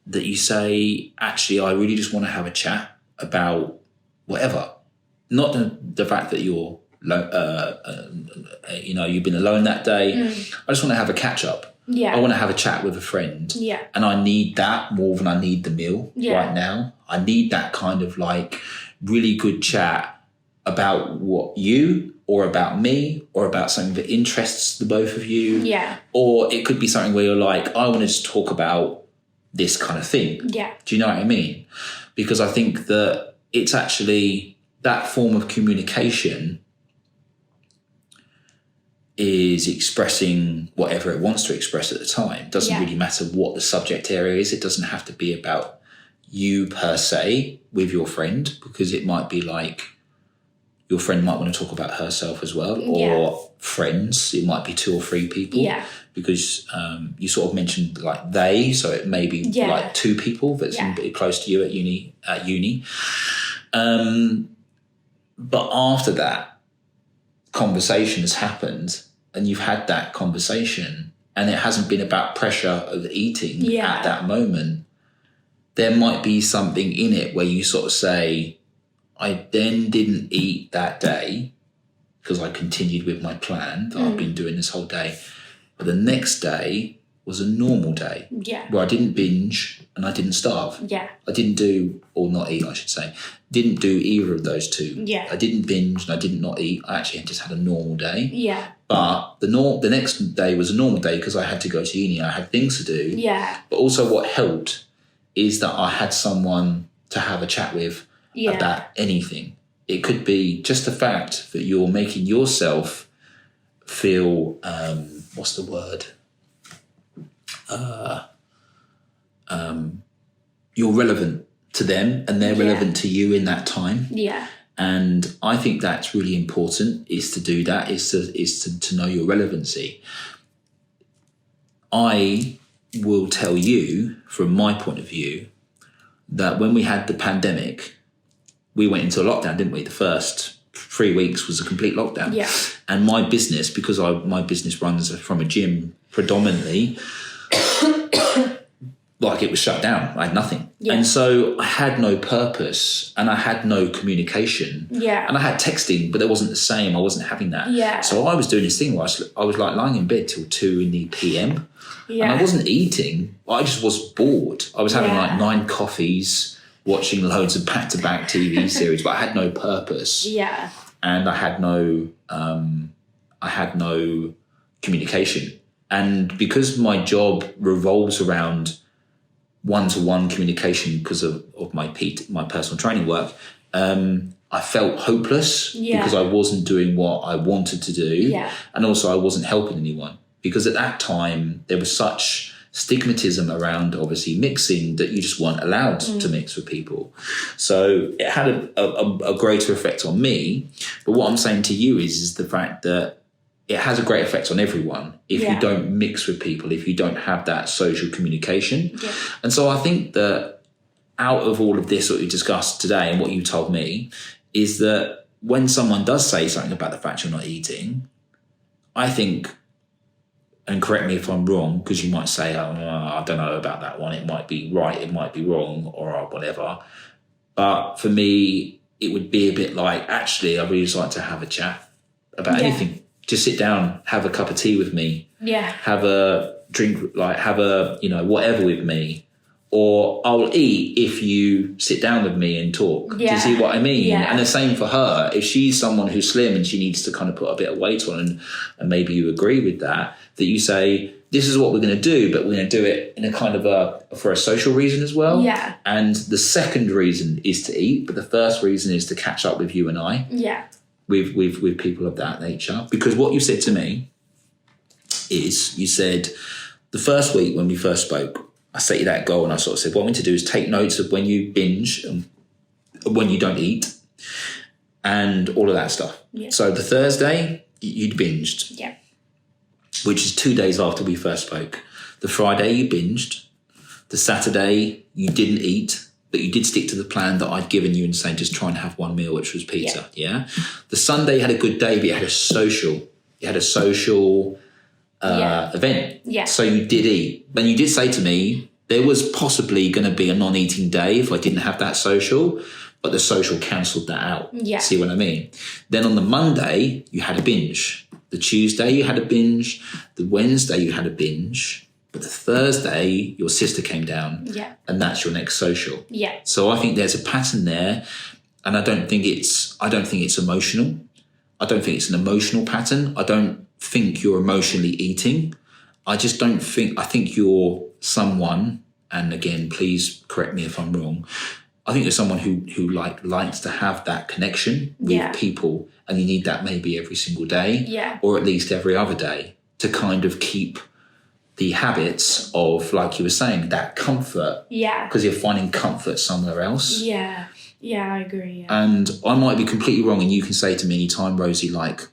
that you say, actually, I really just want to have a chat about whatever. Not the fact that you're, you've been alone that day. I just want to have a catch up. Yeah. I want to have a chat with a friend. Yeah. And I need that more than I need the meal right now. I need that kind of like really good chat about what you, or about me, or about something that interests the both of you. Yeah. Or it could be something where you're like, I want to just talk about this kind of thing. Yeah. Do you know what I mean? Because I think that it's actually that form of communication is expressing whatever it wants to express at the time. It doesn't really matter what the subject area is. It doesn't have to be about you per se with your friend, because it might be like your friend might want to talk about herself as well, or friends. It might be 2 or 3 people, because you sort of mentioned like they, so it may be like 2 people that's close to you at uni. But after that conversation has happened, and you've had that conversation, and it hasn't been about pressure of eating at that moment, there might be something in it where you sort of say, I then didn't eat that day because I continued with my plan that I've been doing this whole day. But the next day was a normal day where I didn't binge and I didn't starve. Yeah. I didn't do, or not eat, I should say, didn't do either of those two. Yeah. I didn't binge and I did not eat. I actually just had a normal day. Yeah. But the next day was a normal day because I had to go to uni. I had things to do. Yeah. But also what helped is that I had someone to have a chat with about anything. It could be just the fact that you're making yourself feel, what's the word? You're relevant to them and they're relevant to you in that time. Yeah. And I think that's really important, is to do that, is to know your relevancy. I will tell you, from my point of view, that when we had the pandemic, we went into a lockdown, didn't we? The first 3 weeks was a complete lockdown. Yeah. And my business, because my business runs from a gym predominantly, like it was shut down. I had nothing. Yeah. And so I had no purpose and I had no communication. Yeah. And I had texting, but it wasn't the same. I wasn't having that. Yeah. So I was doing this thing where I was like lying in bed till 2 in the PM. Yeah. And I wasn't eating. I just was bored. I was having like 9 coffees, watching loads of back-to-back TV series, but I had no purpose. Yeah. And I had no communication. And because my job revolves around one-to-one communication because of my personal training work, I felt hopeless because I wasn't doing what I wanted to do. Yeah. And also I wasn't helping anyone because at that time there was such stigmatism around obviously mixing that you just weren't allowed to mix with people. So it had a greater effect on me. But what I'm saying to you is the fact that it has a great effect on everyone if you don't mix with people, if you don't have that social communication. Yeah. And so I think that out of all of this that we discussed today and what you told me is that when someone does say something about the fact you're not eating, I think, and correct me if I'm wrong, because you might say, oh, I don't know about that one. It might be right, it might be wrong, or whatever. But for me, it would be a bit like, actually, I really just like to have a chat about anything. Just sit down, have a cup of tea with me. Yeah. Have a drink, like have a, whatever with me. Or I'll eat if you sit down with me and talk. Yeah. Do you see what I mean? Yeah. And the same for her. If she's someone who's slim and she needs to kind of put a bit of weight on and maybe you agree with that you say, this is what we're going to do, but we're going to do it in a kind of for a social reason as well. Yeah. And the second reason is to eat, but the first reason is to catch up with you and I. Yeah. With people of that nature. Because what you said to me is, you said the first week when we first spoke, I set you that goal and I sort of said, what I want to do is take notes of when you binge and when you don't eat and all of that stuff. Yeah. So the Thursday, you'd binged. Yeah. Which is 2 days after we first spoke. The Friday, you binged. The Saturday, you didn't eat. But you did stick to the plan that I'd given you and saying just try and have one meal, which was pizza. Yeah. The Sunday you had a good day, but you had a social. Event. Yeah. So you did eat. But you did say to me there was possibly going to be a non-eating day if I didn't have that social, but the social cancelled that out. Yeah. See what I mean? Then on the Monday you had a binge. The Tuesday you had a binge. The Wednesday you had a binge. But the Thursday, your sister came down, and that's your next social. Yeah. So I think there's a pattern there, and I don't think it's emotional. I don't think it's an emotional pattern. I don't think you're emotionally eating. I think you're someone, and again, please correct me if I'm wrong. I think you're someone who likes to have that connection with people, and you need that maybe every single day, or at least every other day to kind of keep the habits of, like you were saying, that comfort. Yeah. Because you're finding comfort somewhere else. Yeah. Yeah, I agree. Yeah. And I might be completely wrong, and you can say to me anytime, Rosie, like,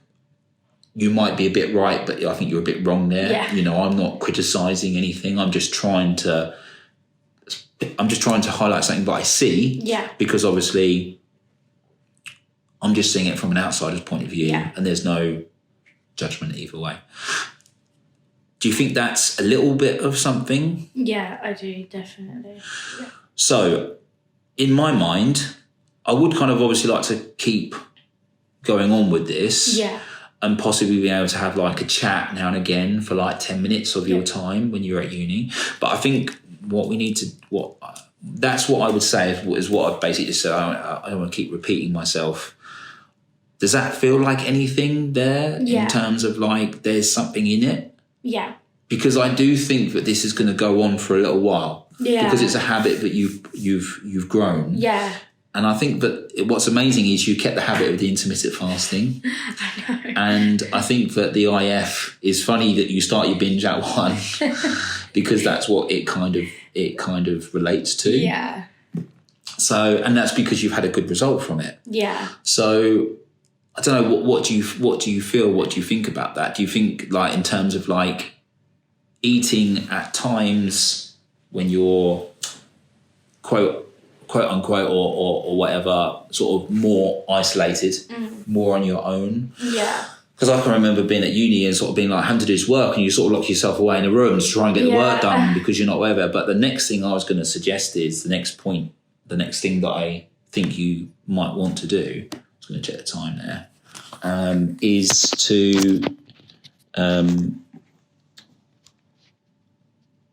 you might be a bit right, but I think you're a bit wrong there. Yeah. I'm not criticising anything. I'm just trying to highlight something that I see. Yeah. Because obviously I'm just seeing it from an outsider's point of view, and there's no judgment either way. Do you think that's a little bit of something? Yeah, I do, definitely. Yeah. So, in my mind, I would kind of obviously like to keep going on with this. Yeah. And possibly be able to have like a chat now and again for like 10 minutes of your time when you're at uni. But I think that's what I would say is what I basically just said. I don't want to keep repeating myself. Does that feel like anything there in terms of like there's something in it? Yeah. Because I do think that this is going to go on for a little while. Yeah. Because it's a habit that you've grown. Yeah. And I think that what's amazing is you kept the habit of the intermittent fasting. I know. And I think that the IF is funny that you start your binge at 1 because that's what it kind of relates to. Yeah. So, and that's because you've had a good result from it. Yeah. So I don't know, what do you feel? What do you think about that? Do you think, like, in terms of like eating at times when you're quote unquote or whatever, sort of more isolated, more on your own? Yeah. Because I can remember being at uni and sort of being like, having to do this work, and you sort of lock yourself away in a room to try and get the work done because you're not whatever. But the next thing I was going to suggest is the next thing that I think you might want to do, I was going to check the time there, is to,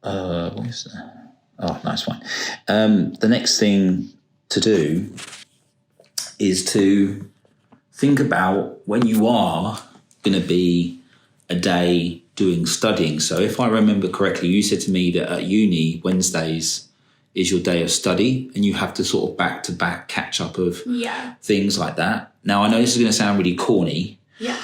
what is that? Oh, no, it's fine. The next thing to do is to think about when you are going to be a day doing studying. So if I remember correctly, you said to me that at uni, Wednesdays is your day of study, and you have to sort of back-to-back catch up of things like that. Now, I know this is going to sound really corny. Yeah.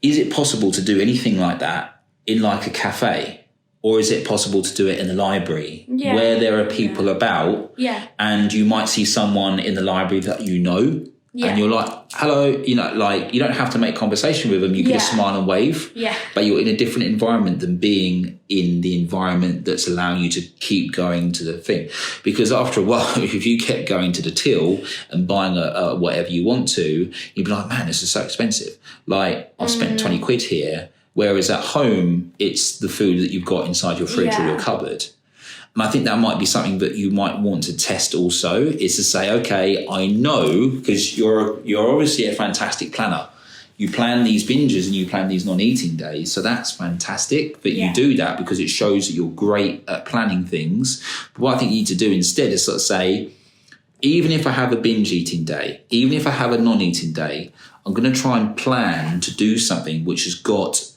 Is it possible to do anything like that in like a cafe? Or is it possible to do it in the library where there are people about and you might see someone in the library that you know and you're like, hello, you know, like you don't have to make conversation with them. You can just smile and wave. Yeah. But you're in a different environment than being in the environment that's allowing you to keep going to the thing. Because after a while, if you kept going to the till and buying a whatever you want to, you'd be like, man, this is so expensive. Like I've spent 20 quid here. Whereas at home, it's the food that you've got inside your fridge or your cupboard. And I think that might be something that you might want to test also, is to say, okay, I know, because you're obviously a fantastic planner. You plan these binges and you plan these non-eating days. So that's fantastic that you do that, because it shows that you're great at planning things. But what I think you need to do instead is sort of say, even if I have a binge eating day, even if I have a non-eating day, I'm going to try and plan to do something which has got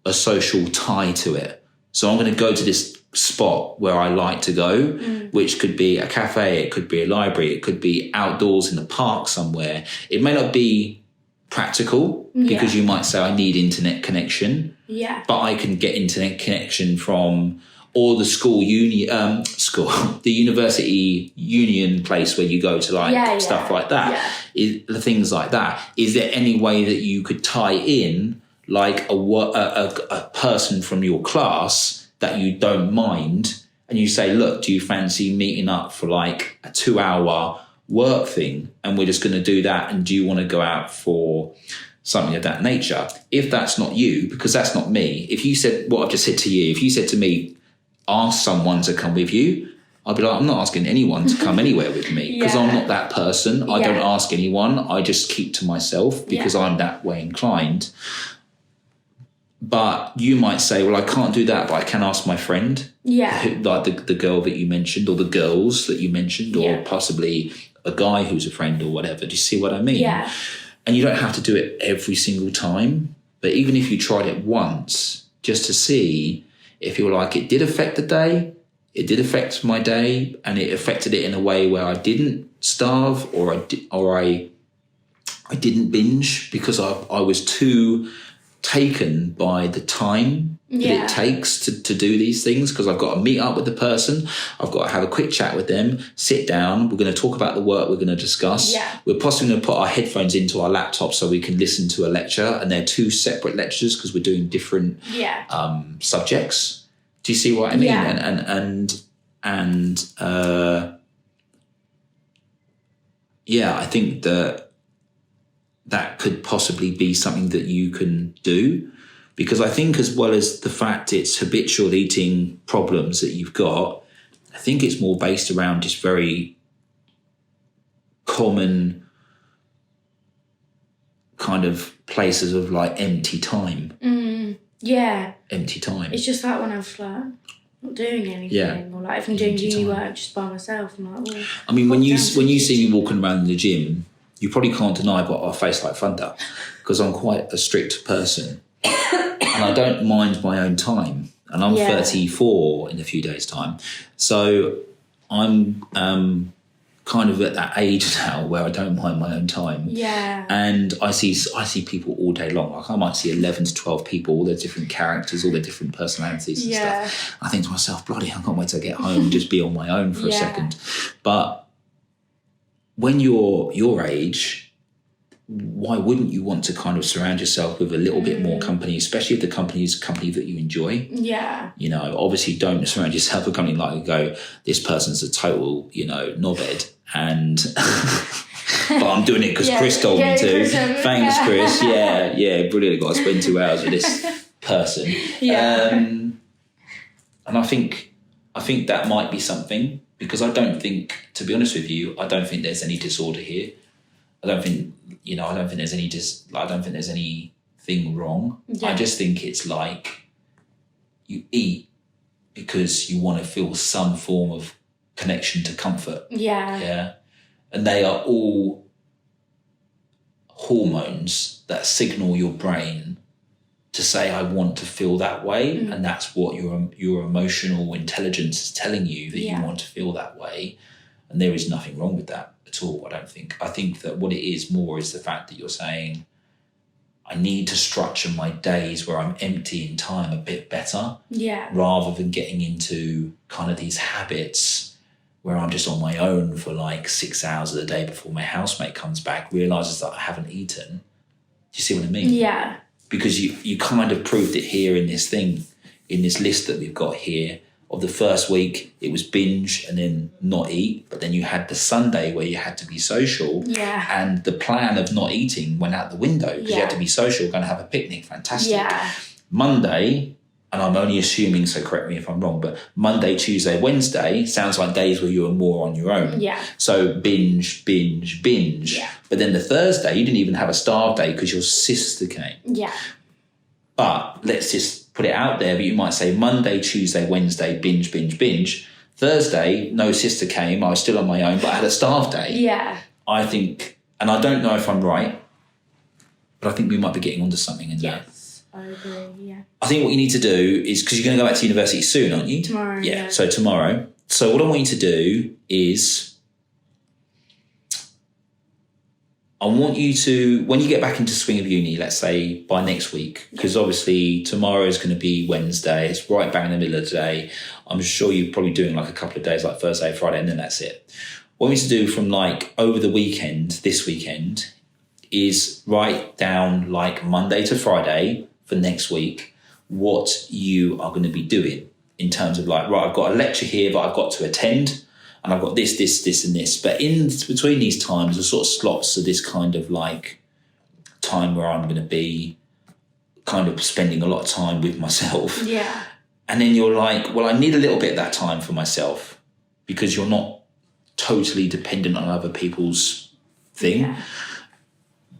a social tie to it. So I'm going to go to this spot where I like to go, which could be a cafe, it could be a library, it could be outdoors in the park somewhere. It may not be practical because you might say I need internet connection, but I can get internet connection from or the the university union place where you go to stuff like that, the things like that. Is there any way that you could tie in like a person from your class that you don't mind, and you say, look, do you fancy meeting up for like a 2-hour work thing, and we're just going to do that, and do you want to go out for something of that nature? If that's not you, because that's not me, if you said what I've just said to you, if you said to me, ask someone to come with you, I'd be like, I'm not asking anyone to come anywhere with me, because I'm not that person. I don't ask anyone. I just keep to myself because I'm that way inclined. But you might say, well, I can't do that, but I can ask my friend, like the girl that you mentioned, or the girls that you mentioned, or possibly a guy who's a friend or whatever. Do you see what I mean? Yeah. And you don't have to do it every single time. But even if you tried it once, just to see if you're like, it did affect the day, it did affect my day, and it affected it in a way where I didn't starve or I didn't binge because I was too taken by the time that it takes to do these things, because I've got to meet up with the person, I've got to have a quick chat with them, sit down, we're going to talk about the work we're going to discuss. We're possibly going to put our headphones into our laptop so we can listen to a lecture, and they're 2 separate lectures because we're doing different subjects. Do you see what I mean? I think that could possibly be something that you can do, because I think, as well as the fact it's habitual eating problems that you've got, I think it's more based around just very common kind of places of like empty time. Empty time. It's just like when I was like not doing anything, or like if I'm doing uni work just by myself, I'm like, well, I mean, when you see me walking around in the gym, you probably can't deny, but I face like thunder, because I'm quite a strict person and I don't mind my own time. And I'm 34 in a few days' time. So I'm kind of at that age now where I don't mind my own time. And I see people all day long. Like I might see 11 to 12 people, all their different characters, all their different personalities and stuff. I think to myself, bloody, I can't wait to get home and just be on my own for a second. But when you're your age, why wouldn't you want to kind of surround yourself with a little bit more company, especially if the company is a company that you enjoy? You know, obviously don't surround yourself with a company like you go, this person's a total, knobhead, and But I'm doing it because Chris told me to. Chris, Thanks, Chris. Yeah, brilliant. Got to spend 2 hours with this person. And I think that might be something, because I don't think, to be honest with you, I don't think there's any disorder here. I don't think there's anything wrong. Yeah. I just think it's like you eat because you want to feel some form of connection to comfort. Yeah. And they are all hormones that signal your brain to say, I want to feel that way. And that's what your emotional intelligence is telling you, that you want to feel that way. And there is nothing wrong with that at all, I don't think. I think that what it is more is the fact that you're saying, I need to structure my days where I'm empty in time a bit better. Yeah. Rather than getting into kind of these habits where I'm just on my own for like 6 hours of the day before my housemate comes back, realises that I haven't eaten. Do you see what I mean? Yeah. Because you kind of proved it here in this thing, in this list that we've got here. Of the first week, it was binge and then not eat. But then you had the Sunday where you had to be social. Yeah. And the plan of not eating went out the window because you had to be social, going to have a picnic. Fantastic. Yeah. Monday, and I'm only assuming, so correct me if I'm wrong, but Monday, Tuesday, Wednesday sounds like days where you were more on your own. Yeah. So binge. Yeah. But then the Thursday, you didn't even have a starve day because your sister came. Yeah. But let's just put it out there, but you might say Monday, Tuesday, Wednesday, binge. Thursday, no sister came, I was still on my own, but I had a starve day. Yeah. I think, and I don't know if I'm right, but I think we might be getting onto something in that. Yes, I agree, yeah. I think what you need to do is, because you're going to go back to university soon, aren't you? Tomorrow, yeah. So tomorrow. So what I want you to do is, I want you to, when you get back into swing of uni, let's say by next week, because obviously tomorrow is going to be Wednesday, it's right bang in the middle of the day. I'm sure you're probably doing like a couple of days like Thursday, Friday, and then that's it. What we need to do from like over the weekend, this weekend, is write down like Monday to Friday for next week what you are going to be doing in terms of like, right, I've got a lecture here that I've got to attend. And I've got this, and this. But in between these times, the sort of slots are this kind of like time where I'm going to be kind of spending a lot of time with myself. Yeah. And then you're like, well, I need a little bit of that time for myself, because you're not totally dependent on other people's thing. Yeah.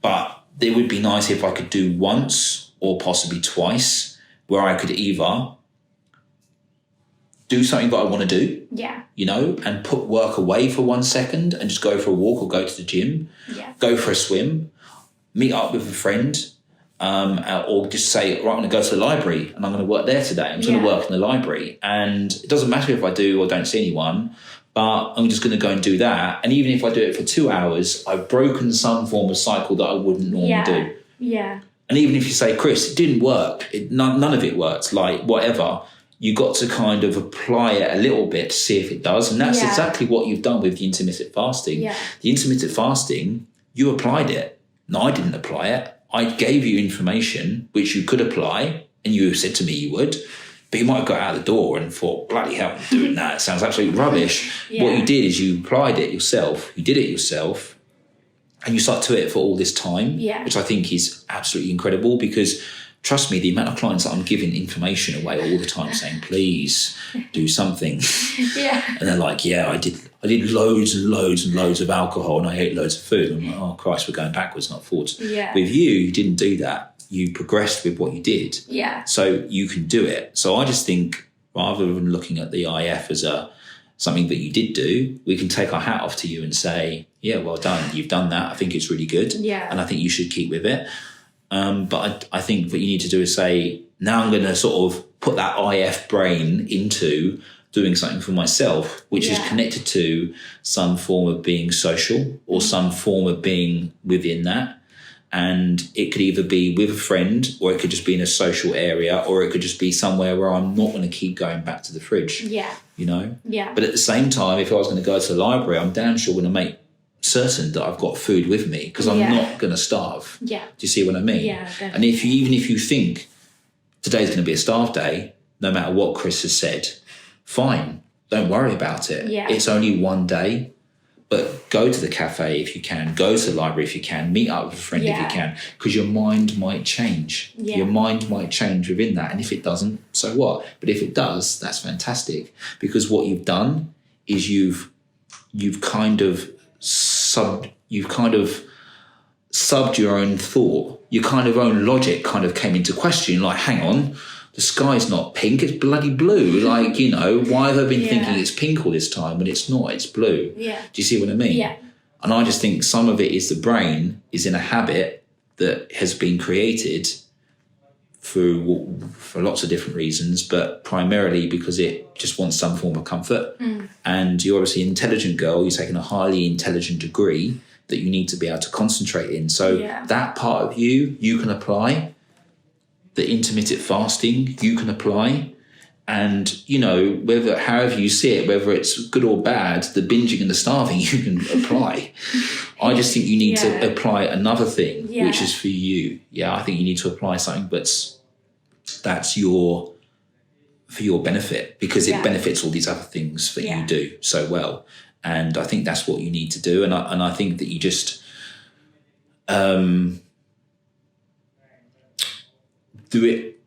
But it would be nice if I could do once or possibly twice where I could either do something that I want to do, you know, and put work away for 1 second and just go for a walk or go to the gym, go for a swim, meet up with a friend, or just say, right, I'm going to go to the library and I'm going to work there today. I'm just going to work in the library. And it doesn't matter if I do or don't see anyone, but I'm just going to go and do that. And even if I do it for 2 hours, I've broken some form of cycle that I wouldn't normally do. Yeah. And even if you say, Chris, it didn't work, none of it worked, like whatever, you got to kind of apply it a little bit to see if it does. And that's exactly what you've done with the intermittent fasting. Yeah. The intermittent fasting, you applied it. No, I didn't apply it. I gave you information which you could apply, and you said to me you would, but you might have got out the door and thought, bloody hell, I'm doing that. It sounds absolutely rubbish. What you did is you applied it yourself. You did it yourself, and you stuck to it for all this time, which I think is absolutely incredible, because trust me, the amount of clients that I'm giving information away all the time saying, please do something. And they're like, I did loads and loads and loads of alcohol and I ate loads of food. And I'm like, oh Christ, we're going backwards, not forwards. With you didn't do that. You progressed with what you did. So you can do it. So I just think, rather than looking at the IF as something that you did do, we can take our hat off to you and say, yeah, well done. You've done that. I think it's really good. And I think you should keep with it. But I think what you need to do is say, now I'm going to sort of put that IF brain into doing something for myself, which is connected to some form of being social or some form of being within that. And it could either be with a friend, or it could just be in a social area, or it could just be somewhere where I'm not going to keep going back to the fridge, you know? But at the same time, if I was going to go to the library, I'm damn sure going to make certain that I've got food with me, because I'm not going to starve. Do you see what I mean? And even if you think today's going to be a starve day, no matter what Chris has said, fine, don't worry about it. It's only one day, But go to the cafe if you can, go to the library if you can, meet up with a friend if you can, because your mind might change. Yeah. Your mind might change within that. And if it doesn't, so what? But if it does, that's fantastic, because what you've done is you've kind of subbed your own thought. Your kind of own logic kind of came into question, like, hang on, the sky's not pink, it's bloody blue. Like, you know, why have I been thinking it's pink all this time when it's not, it's blue? Yeah. Do you see what I mean? Yeah. And I just think some of it is the brain is in a habit that has been created for lots of different reasons, but primarily because it just wants some form of comfort. And you're obviously an intelligent girl, you're taking a highly intelligent degree that you need to be able to concentrate in. So that part of you can apply. The intermittent fasting, you can apply. And, you know, however you see it, whether it's good or bad, the binging and the starving, you can apply. I just think you need to apply another thing, which is for you. Yeah, I think you need to apply something that's for your benefit, because it benefits all these other things that you do so well. And I think that's what you need to do. And I think that you just do it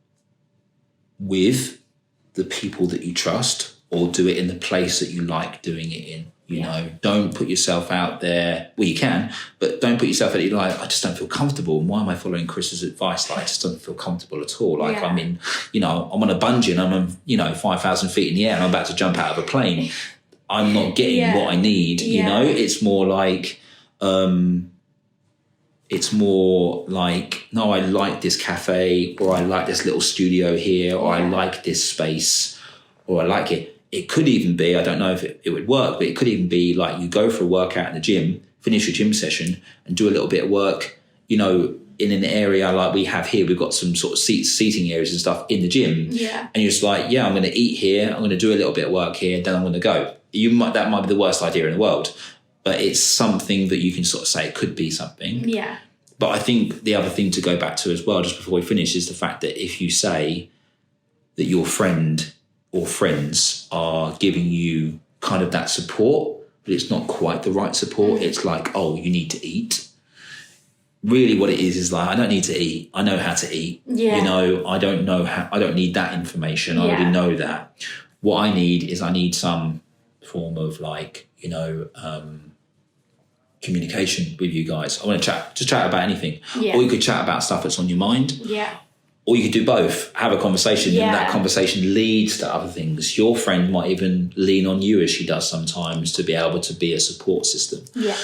with the people that you trust, or do it in the place that you like doing it in. You know, don't put yourself out there. Well, you can, but don't put yourself out there. You're like, I just don't feel comfortable. Why am I following Chris's advice? Like, I just don't feel comfortable at all. Like, I'm in, you know, I'm on a bungee and I'm, you know, 5,000 feet in the air and I'm about to jump out of a plane. I'm not getting what I need. You know, it's more like, no, I like this cafe, or I like this little studio here, or I like this space, or I like it. It could even be, I don't know if it would work, but it could even be like you go for a workout in the gym, finish your gym session and do a little bit of work, you know, in an area like we have here. We've got some sort of seating areas and stuff in the gym. Yeah. And you're just like, I'm going to eat here, I'm going to do a little bit of work here, then I'm going to go. That might be the worst idea in the world, but it's something that you can sort of say it could be something. Yeah. But I think the other thing to go back to as well, just before we finish, is the fact that if you say that your friend or friends are giving you kind of that support, but it's not quite the right support. It's like, oh, you need to eat. Really what it is like, I don't need to eat. I know how to eat. Yeah. You know, I don't need that information. I already know that. What I need some form of like, you know, communication with you guys. I want to chat about anything. Yeah. Or you could chat about stuff that's on your mind. Yeah. Or you could do both, have a conversation, and that conversation leads to other things. Your friend might even lean on you, as she does sometimes, to be able to be a support system. Yeah.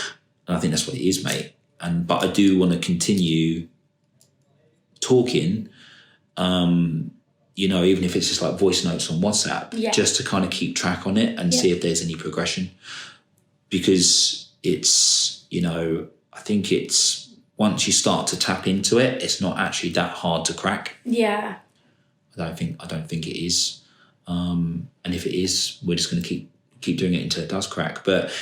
And I think that's what it is, mate. But I do want to continue talking, you know, even if it's just like voice notes on WhatsApp, just to kind of keep track on it and see if there's any progression. Because it's, you know, I think it's, once you start to tap into it, it's not actually that hard to crack. Yeah. I don't think it is. And if it is, we're just going to keep doing it until it does crack. But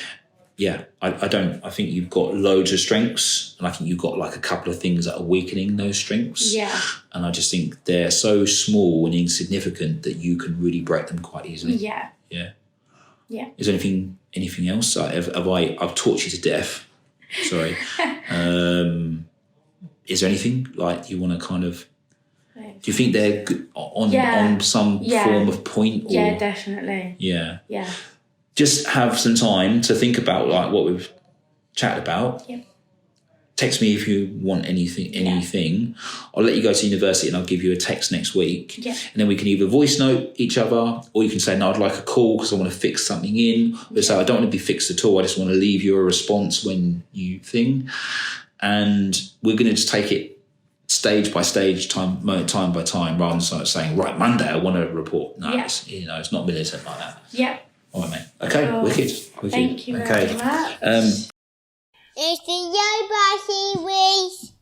yeah, I think you've got loads of strengths, and I think you've got like a couple of things that are weakening those strengths. Yeah. And I just think they're so small and insignificant that you can really break them quite easily. Yeah. Yeah. Yeah. Is there anything else? I've taught you to death. Sorry. Is there anything like you want to kind of? Do you think they're on some form of point? Or? Yeah, definitely. Yeah. Yeah. Just have some time to think about like what we've chatted about. Yep. Text me if you want anything. Yeah. I'll let you go to university and I'll give you a text next week. Yeah. And then we can either voice note each other, or you can say, no, I'd like a call because I want to fix something in. Or say, I don't want to be fixed at all. I just want to leave you a response when you thing. And we're going to just take it stage by stage, time by time, rather than saying, right, Monday, I want to report. No, it's not militant like that. Yeah. All right, mate. Okay, wicked. Thank you very much. It's the Yoba series.